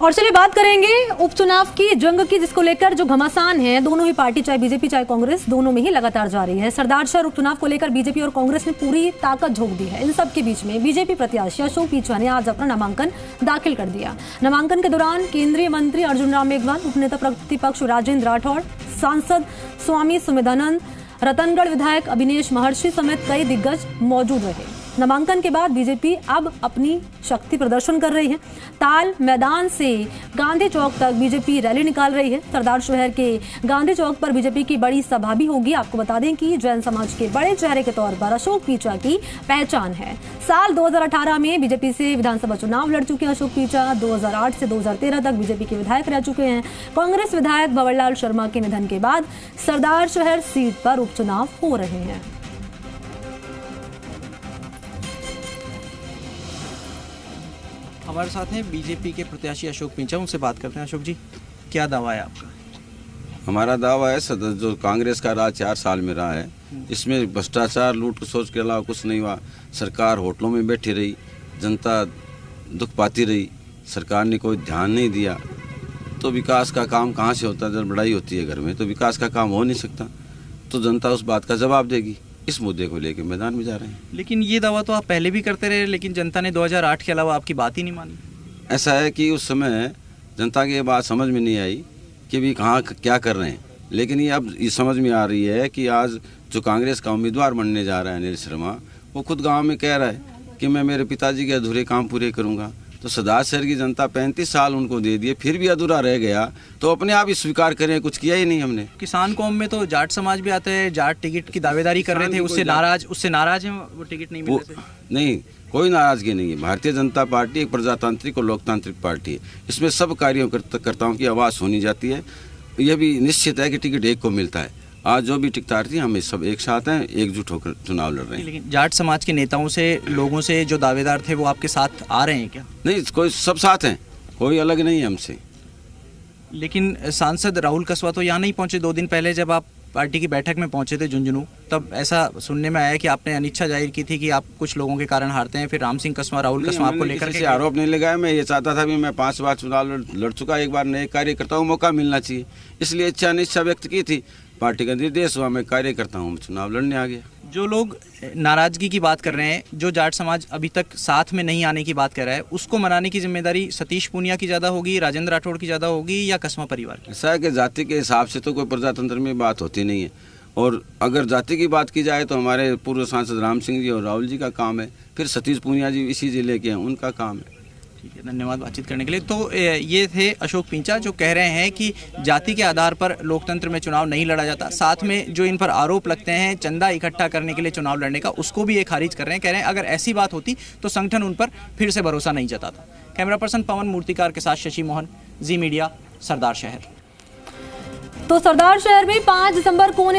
और चलिए बात करेंगे उपचुनाव की जंग की, जिसको लेकर जो घमासान है दोनों ही पार्टी, चाहे बीजेपी चाहे कांग्रेस, दोनों में ही लगातार जारी है। सरदारशहर उपचुनाव को लेकर बीजेपी और कांग्रेस ने पूरी ताकत झोंक दी है। इन सब के बीच में बीजेपी प्रत्याशी अशोक पीछा ने आज अपना नामांकन दाखिल कर दिया। नामांकन के दौरान केंद्रीय मंत्री अर्जुन राम मेघवाल, उपनेता प्रतिपक्ष राजेंद्र राठौड़, सांसद स्वामी सुमेधानंद, रतनगढ़ विधायक अभिनेश महर्षि समेत कई दिग्गज मौजूद रहे। नामांकन के बाद बीजेपी अब अपनी शक्ति प्रदर्शन कर रही है। ताल मैदान से गांधी चौक तक बीजेपी रैली निकाल रही है। सरदार शहर के गांधी चौक पर बीजेपी की बड़ी सभा भी होगी। आपको बता दें कि जैन समाज के बड़े चेहरे के तौर पर अशोक पीछा की पहचान है। साल 2018 में बीजेपी से विधानसभा चुनाव लड़ चुके हैं अशोक पीछा। 2008 से 2013 तक बीजेपी के विधायक रह चुके हैं। कांग्रेस विधायक भंवरलाल शर्मा के निधन के बाद सरदार शहर सीट पर उपचुनाव हो रहे हैं। हमारे साथ हैं बीजेपी के प्रत्याशी अशोक पीछा, उनसे बात करते हैं। अशोक जी, क्या दावा है आपका? हमारा दावा है जो कांग्रेस का राज 4 साल में रहा है, इसमें भ्रष्टाचार, लूट सोच के अलावा कुछ नहीं हुआ। सरकार होटलों में बैठी रही, जनता दुख पाती रही, सरकार ने कोई ध्यान नहीं दिया। तो विकास का काम कहाँ से होता है? जब लड़ाई होती है घर में तो विकास का काम हो नहीं सकता। तो जनता उस बात का जवाब देगी। इस मुद्दे को लेकर मैदान में जा रहे हैं। लेकिन ये दावा तो आप पहले भी करते रहे, लेकिन जनता ने 2008 के अलावा आपकी बात ही नहीं मानी। ऐसा है कि उस समय जनता की ये बात समझ में नहीं आई कि भी कहाँ क्या कर रहे हैं। लेकिन ये अब ये समझ में आ रही है कि आज जो कांग्रेस का उम्मीदवार बनने जा रहा है अनिल शर्मा, वो खुद गांव में कह रहा है कि मैं मेरे पिताजी के अधूरे काम पूरे करूंगा। तो सरदार शहर की जनता 35 साल उनको दे दिए, फिर भी अधूरा रह गया, तो अपने आप ही स्वीकार करें, कुछ किया ही नहीं हमने। किसान कौम में तो जाट समाज भी आते हैं, जाट टिकट की दावेदारी कर रहे थे, उससे नाराज हैं, वो टिकट नहीं मिलने से। नहीं, कोई नाराजगी नहीं है। भारतीय जनता पार्टी एक प्रजातांत्रिक और लोकतांत्रिक पार्टी है। इसमें सब कार्यकर्ताओं की आवाज़ सुनी जाती है। यह भी निश्चित है कि टिकट एक को मिलता है। आज जो भी टिकटार्थी, हम सब एक साथ हैं, एकजुट होकर चुनाव लड़ रहे हैं। लेकिन जाट समाज के नेताओं से, लोगों से जो दावेदार थे, वो आपके साथ आ रहे हैं क्या? नहीं, कोई सब साथ हैं, कोई अलग नहीं है हमसे। लेकिन सांसद राहुल कसवा तो यहाँ नहीं पहुँचे। 2 दिन पहले जब आप पार्टी की बैठक में पहुंचे थे झुंझुनू, तब ऐसा सुनने में आया कि आपने अनिच्छा जाहिर की थी कि आप कुछ लोगों के कारण हारते हैं। फिर राम सिंह कसवा, राहुल कसवा आपको लेकर के आरोप नहीं लगाया। मैं ये चाहता था कि मैं 5 बार चुनाव लड़ चुका, एक बार नए कार्यकर्ताओं को मौका मिलना चाहिए, इसलिए अनिच्छा व्यक्त की थी। पार्टी का निर्देश हुआ, मैं कार्यकर्ता हूँ, चुनाव लड़ने आ गया। जो लोग नाराजगी की बात कर रहे हैं, जो जाट समाज अभी तक साथ में नहीं आने की बात कर रहा है, उसको मनाने की जिम्मेदारी सतीश पूनिया की ज़्यादा होगी, राजेंद्र राठौड़ की ज़्यादा होगी, या कसवा परिवार की? ऐसा है कि जाति के हिसाब से तो कोई प्रजातंत्र में बात होती नहीं है। और अगर जाति की बात की जाए तो हमारे पूर्व सांसद राम सिंह जी और राहुल जी का काम है, फिर सतीश पूनिया जी इसी जिले के हैं, उनका काम है। ठीक है, धन्यवाद बातचीत करने के लिए। तो ये थे अशोक पीछा, जो कह रहे हैं कि जाति के आधार पर लोकतंत्र में चुनाव नहीं लड़ा जाता। साथ में जो इन पर आरोप लगते हैं चंदा इकट्ठा करने के लिए चुनाव लड़ने का, उसको भी ये खारिज कर रहे हैं। कह रहे हैं अगर ऐसी बात होती तो संगठन उन पर फिर से भरोसा नहीं जताता। कैमरा पर्सन पवन मूर्तिकार के साथ शशि मोहन, जी मीडिया, सरदार शहर। तो सरदार शहर में 5 दिसंबर को